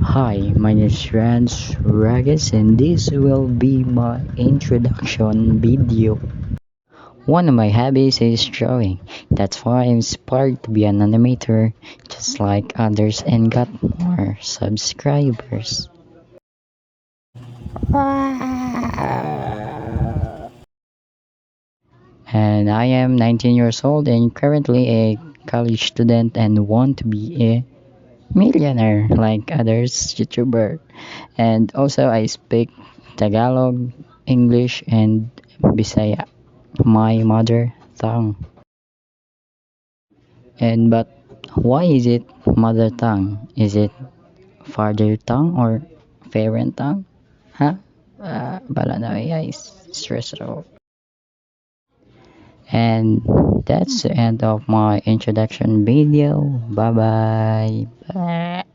Hi, my name is Rans Ragas and this will be my introduction video. One of my hobbies is drawing. That's why I'm inspired to be an animator just like others and got more subscribers. And I am 19 years old and currently a college student and want to be a millionaire like others YouTuber. And also I speak Tagalog, English, and Bisaya, my mother tongue. And but why is it mother tongue? Is it father tongue or parent tongue? Huh? Bala na guys, stress out. And that's the end of my introduction video. Bye bye.